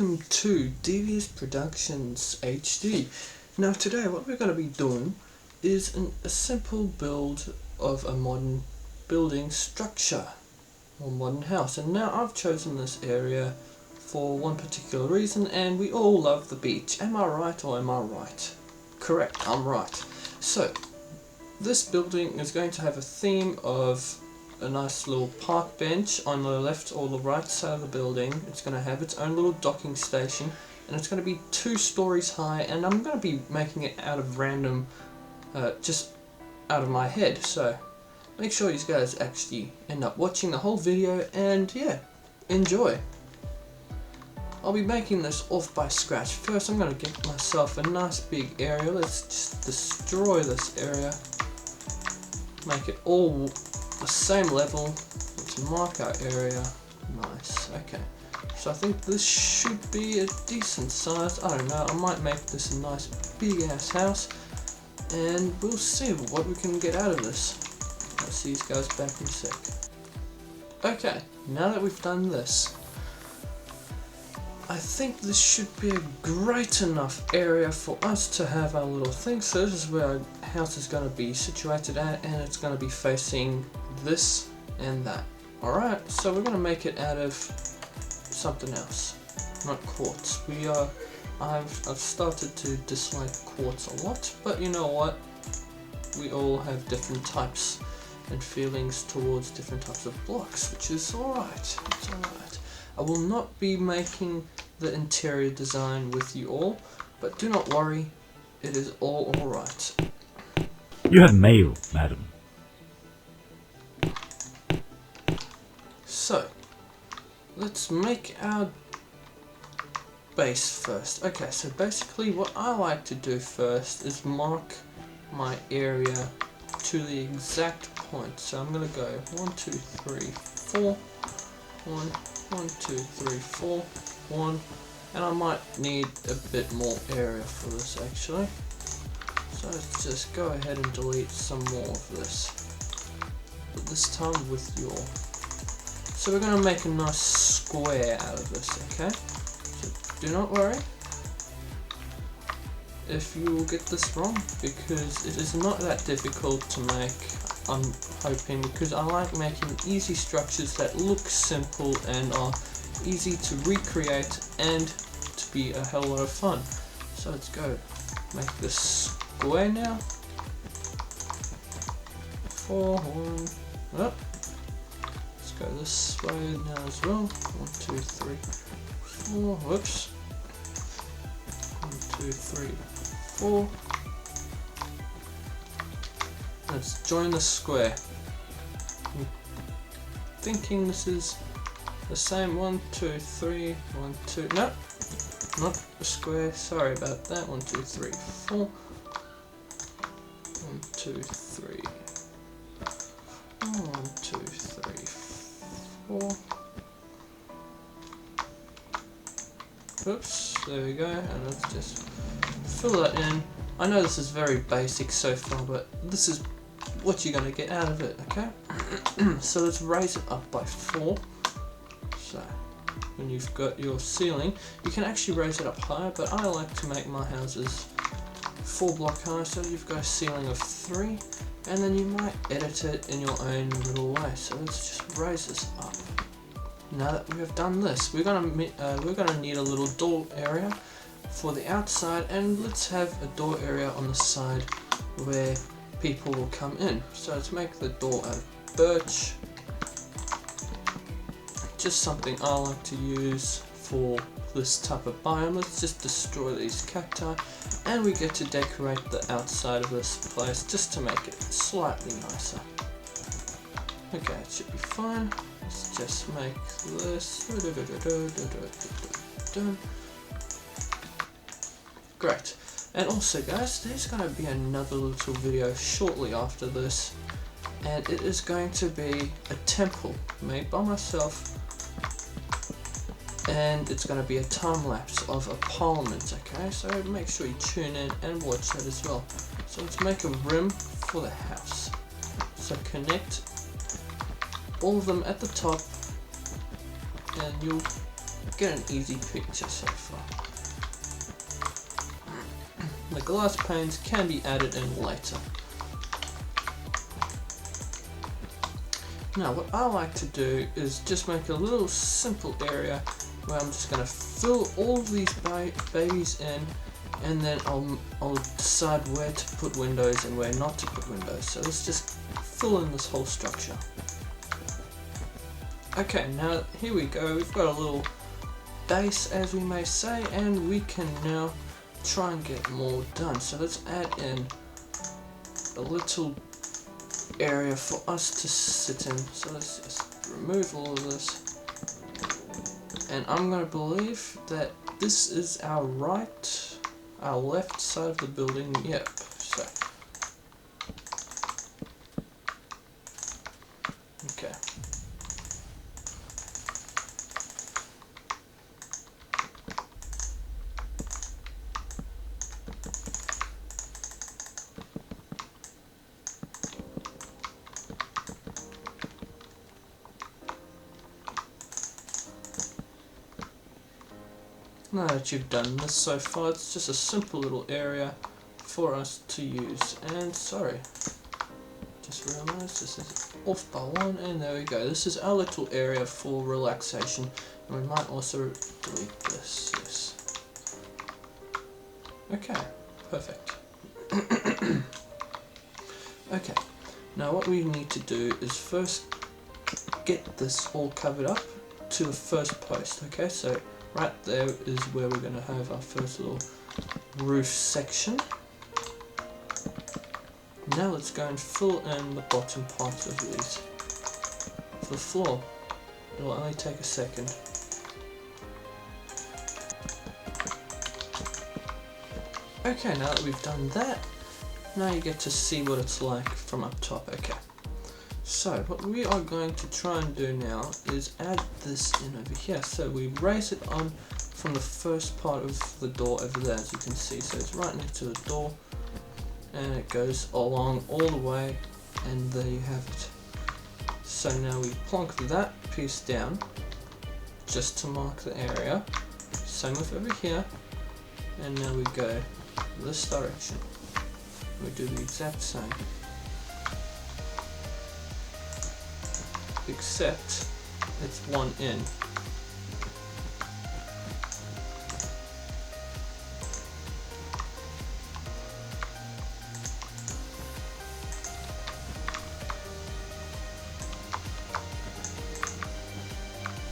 welcome to Devious Productions HD. Now today what we're going to be doing is a simple build of a modern building structure or modern house. And now I've chosen this area for one particular reason, and we all love the beach. Am I right or am I right? Correct, I'm right. So this building is going to have a theme of a nice little park bench on the left or the right side of the building. It's going to have its own little docking station, and it's going to be 2 stories high, and I'm going to be making it out of random, just out of my head. So make sure you guys actually end up watching the whole video, and yeah, enjoy. I'll be making this off by scratch. First I'm going to get myself a nice big area. Let's just destroy this area, make it all the same level. Let's mark our area. Nice. Okay, so I think this should be a decent size. I don't know, I might make this a nice big ass house, and we'll see what we can get out of this. I'll see you guys back in a sec. Okay, now that we've done this, I think this should be a great enough area for us to have our little thing. So this is where our house is going to be situated at, and it's going to be facing this and that. Alright, so we're going to make it out of something else, not quartz. I've started to dislike quartz a lot, but you know what? We all have different types and feelings towards different types of blocks, which is alright. It's alright. I will not be making the interior design with you all, but do not worry, it is all alright. You have mail, madam. So, let's make our base first. Okay, so basically what I like to do first is mark my area to the exact point. So I'm going to go 1, 2, 3, 4, 1, 1, 2, 3, 4, 1, and I might need a bit more area for this actually. So let's just go ahead and delete some more of this, but this time with your. So we're going to make a nice square out of this, okay? So do not worry if you will get this wrong, because it is not that difficult to make, I'm hoping, because I like making easy structures that look simple and are easy to recreate and to be a hell lot of fun. So let's go make this square now. 4, 1, up. Let's go this way now as well. 1, 2, 3, 4, whoops. 1, 2, 3, 4. Let's join the square. I'm thinking this is the same. 1, 2, 3, 1, 2. No, not a square. Sorry about that. 1, 2, 3, 4. 1, 2, 3. 1, 2, 3, 4. Oops, there we go. And let's just fill that in. I know this is very basic so far, but this is what you're going to get out of it, okay? So let's raise it up by 4. So when you've got your ceiling, you can actually raise it up higher, but I like to make my houses 4 block high, so you've got a ceiling of 3, and then you might edit it in your own little way. So let's just raise this up. Now that we have done this, we're gonna need a little door area for the outside, and let's have a door area on the side where people will come in. So let's make the door out of birch, just something I like to use for this type of biome. Let's just destroy these cacti, and we get to decorate the outside of this place just to make it slightly nicer. Okay, it should be fine. Let's just make this. Great. And also guys, there's going to be another little video shortly after this, and it is going to be a temple made by myself, and it's going to be a time lapse of a parliament, okay? So make sure you tune in and watch that as well. So let's make a rim for the house. So connect all of them at the top, and you'll get an easy picture so far. The glass panes can be added in later. Now what I like to do is just make a little simple area where I'm just going to fill all of these babies in, and then I'll decide where to put windows and where not to put windows. So let's just fill in this whole structure. Okay, now here we go, we've got a little base, as we may say, and we can now try and get more done. So let's add in a little area for us to sit in. So let's just remove all of this, and I'm going to believe that this is our left side of the building. Yep. So okay. Now that you've done this so far, it's just a simple little area for us to use. And sorry, just realised this is off by one, and there we go. This is our little area for relaxation, and we might also delete this. Yes. Okay, perfect. Okay, now what we need to do is first get this all covered up to the first post. Okay, so right there is where we're going to have our first little roof section. Now let's go and fill in the bottom part of these. For the floor, it will only take a second. Okay, now that we've done that, now you get to see what it's like from up top. Okay, so what we are going to try and do now is add this in over here. So we raise it on from the first part of the door over there, as you can see. So it's right next to the door, and it goes along all the way, and there you have it. So now we plonk that piece down just to mark the area. Same with over here, and now we go this direction. We do the exact same, except it's one in.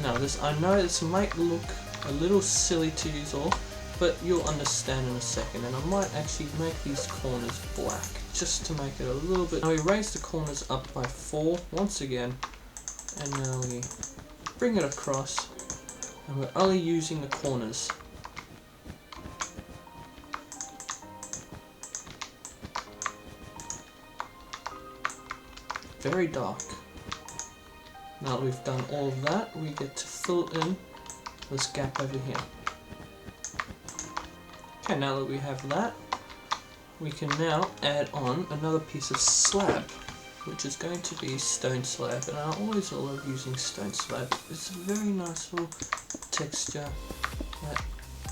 Now this, I know this might look a little silly to you all, but you'll understand in a second, and I might actually make these corners black just to make it a little bit. Now we raise the corners up by 4 once again, and now we bring it across, and we're only using the corners. Very dark. Now that we've done all of that, we get to fill in this gap over here. Okay, now that we have that, we can now add on another piece of slab, which is going to be stone slab, and I always love using stone slab. It's a very nice little texture that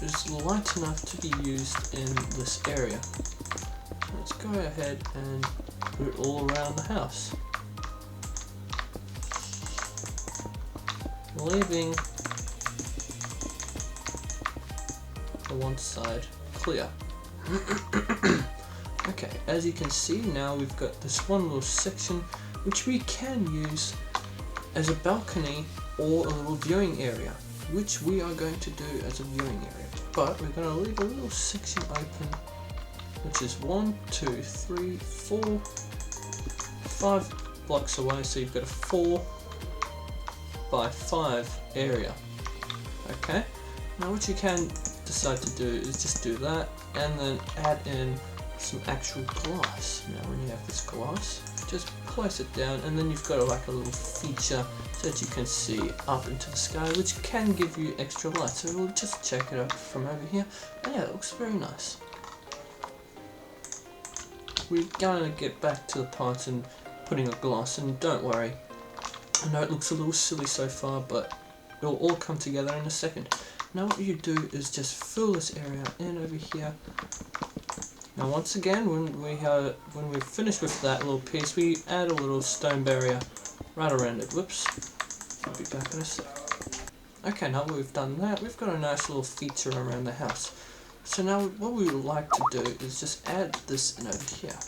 is light enough to be used in this area. So let's go ahead and put it all around the house, leaving the one side clear. Okay, as you can see, now we've got this one little section which we can use as a balcony or a little viewing area, which we are going to do as a viewing area. But we're going to leave a little section open, which is 1, 2, 3, 4, 5 blocks away, so you've got a 4 by 5 area. Okay, now what you can decide to do is just do that, and then add in some actual glass. Now when you have this glass, just place it down, and then you've got like a little feature so that you can see up into the sky, which can give you extra light. So we'll just check it out from over here, and yeah, it looks very nice. We're going to get back to the part and putting a glass, and don't worry, I know it looks a little silly so far, but it'll all come together in a second. Now what you do is just fill this area in over here. Now once again, when we're finished with that little piece, we add a little stone barrier right around it. Whoops. I'll be back in a sec. Okay, now that we've done that, we've got a nice little feature around the house. So now what we would like to do is just add this in over here.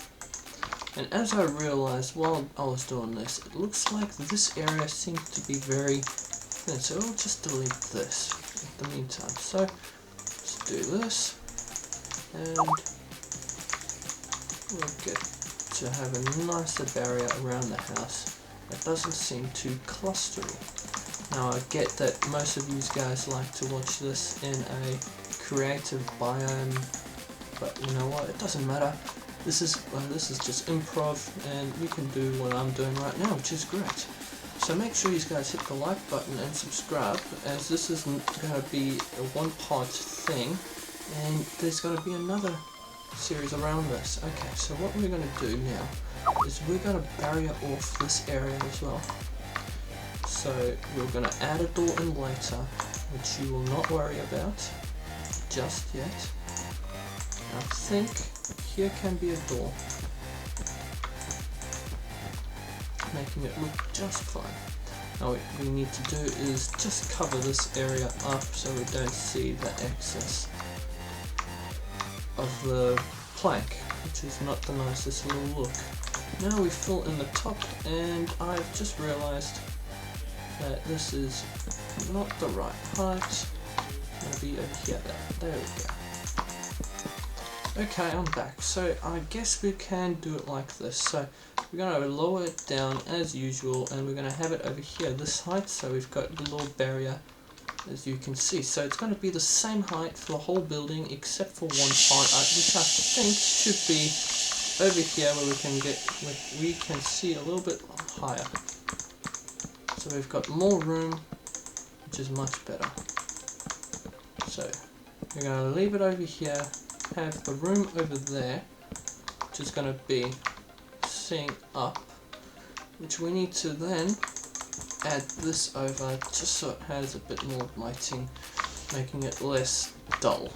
And as I realized while I was doing this, it looks like this area seems to be very thin. So we'll just delete this in the meantime. So let's do this. And we'll get to have a nicer barrier around the house that doesn't seem too clustery. Now I get that most of you guys like to watch this in a creative biome, but you know what, it doesn't matter. This is just improv, and we can do what I'm doing right now, which is great. So make sure you guys hit the like button and subscribe, as this isn't going to be a one-part thing, and there's going to be another series around this. Okay, so what we're going to do now is we're going to barrier off this area as well. So we're going to add a door in later, which you will not worry about just yet. I think here can be a door, making it look just fine. Now what we need to do is just cover this area up so we don't see the excess of the plank, which is not the nicest little look. Now we fill in the top, and I've just realized that this is not the right height. It's going to be over here. There we go. Okay, I'm back. So I guess we can do it like this. So we're going to lower it down as usual, and we're going to have it over here this height. So we've got the little barrier, as you can see. So it's going to be the same height for the whole building except for one part, which I think should be over here, where we can see a little bit higher. So we've got more room, which is much better. So we're going to leave it over here, have the room over there, which is going to be seeing up, which we need to then add this over just so it has a bit more lighting, making it less dull.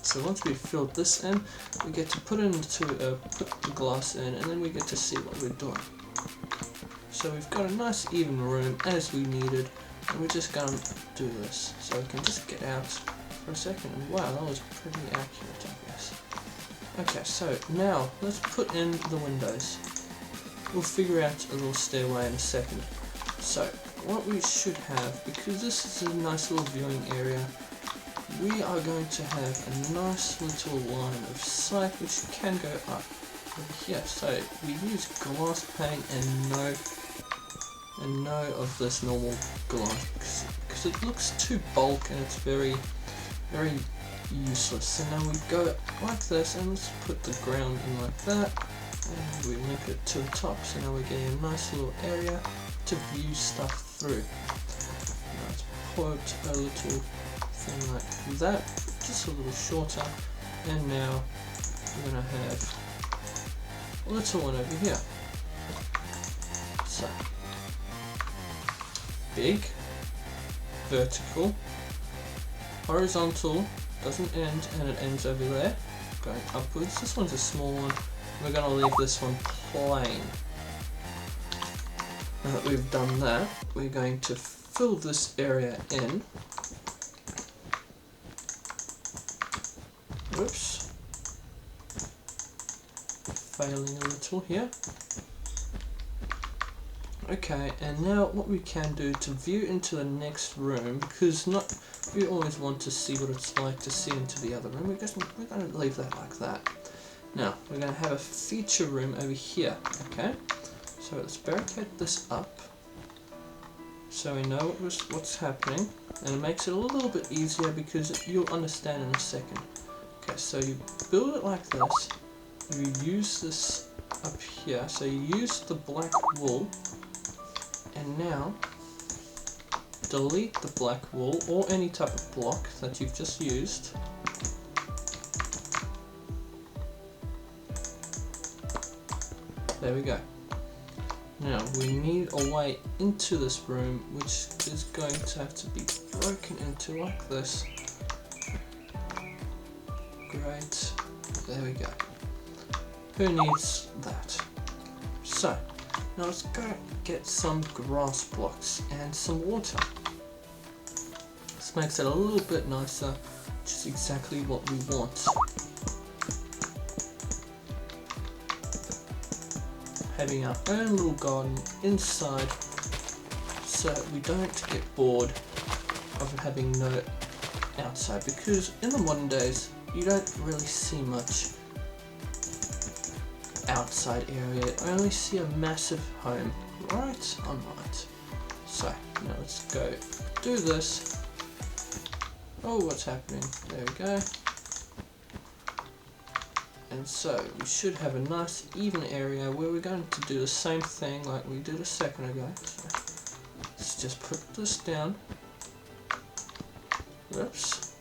So once we've filled this in, we get to put the glass in, and then we get to see what we're doing. So we've got a nice even room as we needed, and we're just going to do this. So we can just get out for a second, and wow, that was pretty accurate, I guess. Okay, so now let's put in the windows. We'll figure out a little stairway in a second. So what we should have, because this is a nice little viewing area, we are going to have a nice little line of sight which can go up over here. So we use glass pane and no of this normal glass, because it looks too bulk and it's very useless. So now we go like this, and let's put the ground in like that, and we link it to the top. So now we're getting a nice little area to view stuff through. Let's put a little thing like that, just a little shorter, and now we're going to have a little one over here. So big, vertical, horizontal, doesn't end, and it ends over there, going upwards. This one's a small one. We're going to leave this one plain. Now that we've done that, we're going to fill this area in. Whoops. Failing a little here. Okay, and now what we can do to view into the next room, because we always want to see what it's like to see into the other room, we're going to leave that like that. Now, we're going to have a feature room over here, okay? So let's barricade this up, so we know what's happening, and it makes it a little bit easier because you'll understand in a second. Okay, so you build it like this, you use this up here, so you use the black wool, and now delete the black wool or any type of block that you've just used. There we go. Now we need a way into this room, which is going to have to be broken into like this. Great, there we go. Who needs that? So, now let's go get some grass blocks and some water. This makes it a little bit nicer, which is exactly what we want. Having our own little garden inside so that we don't get bored of having no outside, because in the modern days you don't really see much outside area, you only see a massive home, right? I'm right. So now let's go do this. Oh, what's happening? There we go. And so we should have a nice even area where we're going to do the same thing like we did a second ago. So let's just put this down. Oops.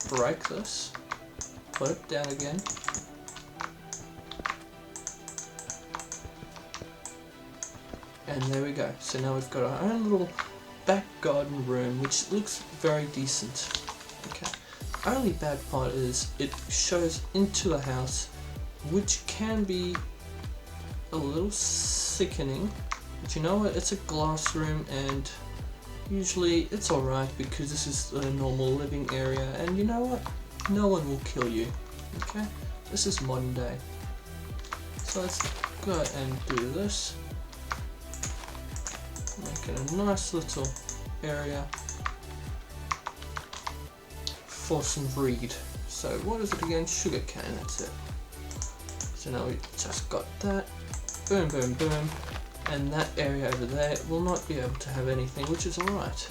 Break this. Put it down again. And there we go. So now we've got our own little back garden room, which looks very decent. Okay. Only bad part is it shows into the house, which can be a little sickening. But you know what? It's a glass room, and usually it's alright because this is a normal living area, and you know what? No one will kill you. Okay? This is modern day. So let's go and do this. Make it a nice little area for some reed. So what is it again? Sugar cane, that's it. So now we just got that. Boom, boom, boom. And that area over there will not be able to have anything, which is alright.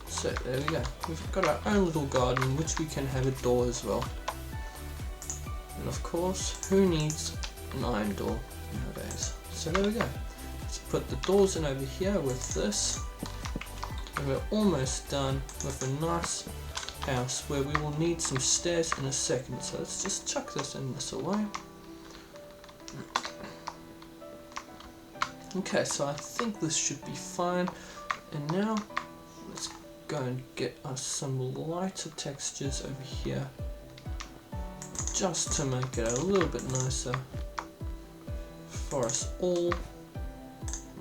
So there we go. We've got our own little garden, which we can have a door as well. And of course, who needs an iron door nowadays? So there we go. Let's put the doors in over here with this. And we're almost done with a nice house where we will need some stairs in a second. So let's just chuck this in this away. Okay, so I think this should be fine. And now let's go and get us some lighter textures over here, just to make it a little bit nicer for us all.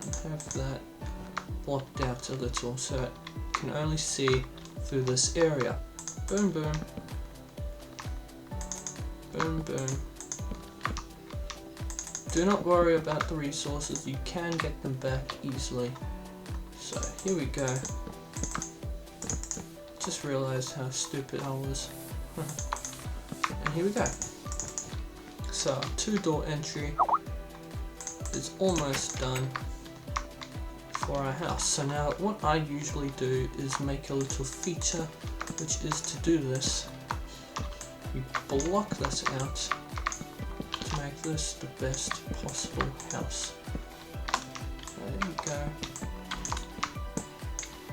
And have that blocked out a little so it can only see through this area. Boom, boom. Boom, boom. Do not worry about the resources, you can get them back easily. So here we go. Just realized how stupid I was. And here we go. So our 2-door entry is almost done for our house. So now what I usually do is make a little feature, which is to do this. We block this out to make this the best possible house. There we go.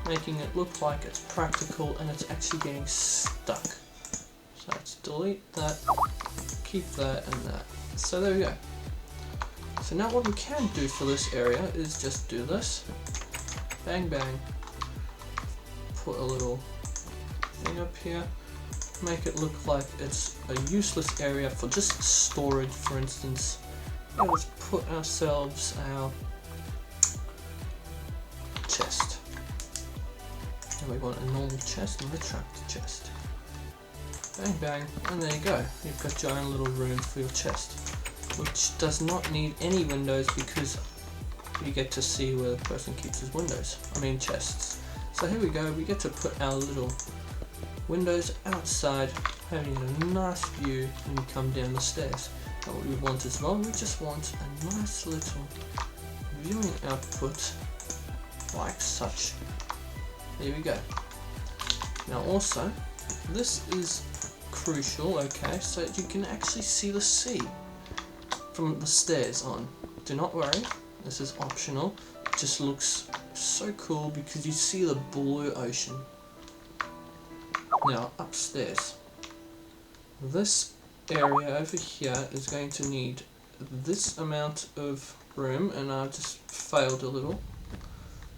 Making it look like it's practical and it's actually getting stuck. So let's delete that, keep that and that. So there we go. So now what we can do for this area is just do this. Bang bang. Put a little thing up here. Make it look like it's a useless area for just storage, for instance. And let's put ourselves our chest. And we want a normal chest and a tractor chest. Bang bang, and there you go. You've got your own little room for your chest, which does not need any windows because you get to see where the person keeps his chests. So here we go, we get to put our little windows outside, having a nice view when you come down the stairs. And what we want as well, we just want a nice little viewing output like such. There we go. Now also, this is crucial, okay, so that you can actually see the sea from the stairs on. Do not worry, this is optional. It just looks so cool because you see the blue ocean. Now upstairs, this area over here is going to need this amount of room, and I just failed a little.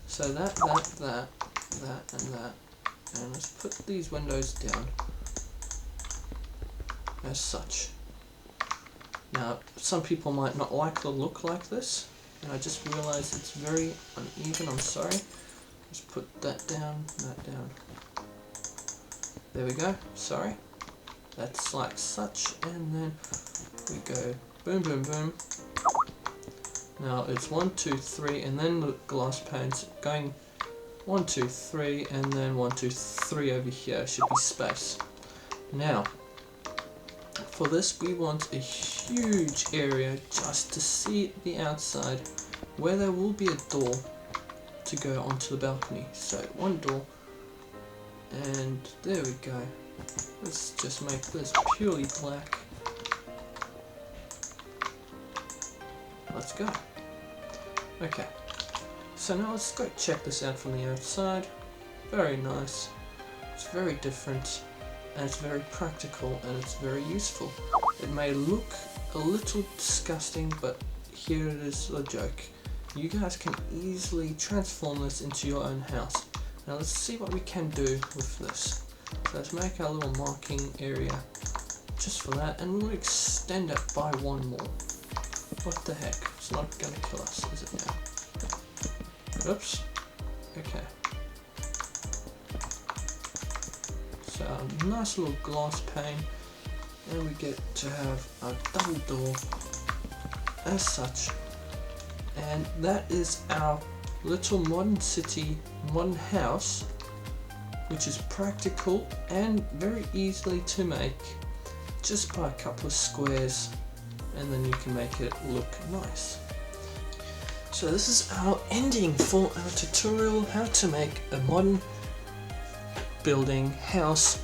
So that, and that. And let's put these windows down as such. Now, some people might not like the look like this, and I just realized it's very uneven, I'm sorry. Let's put that down, that down. There we go, sorry. That's like such, and then we go boom, boom, boom. Now it's 1, 2, 3, and then the glass panes going 1, 2, 3, and then 1, 2, 3 over here should be space. Now, for this we want a huge area just to see the outside, where there will be a door to go onto the balcony. So one door, and there we go. Let's just make this purely black. Let's go. Okay, so now let's go check this out from the outside. Very nice. It's very different, and it's very practical, and it's very useful. It may look a little disgusting, but here it is a joke. You guys can easily transform this into your own house. Now let's see what we can do with this. So let's make our little marking area just for that, and we'll extend it by one more. What the heck? It's not going to kill us, is it now? Oops. Okay. So a nice little glass pane, and we get to have a double door as such. And that is our little modern city, modern house, which is practical and very easily to make just by a couple of squares, and then you can make it look nice. So this is our ending for our tutorial how to make a modern building house,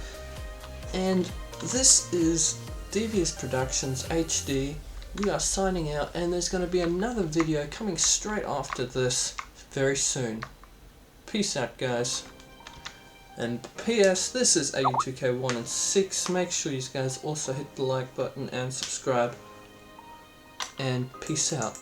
and this is Devious Productions HD. We are signing out, and there's going to be another video coming straight after this very soon. Peace out, guys. And PS, this is AU2K1 and 6. Make sure you guys also hit the like button and subscribe. And peace out.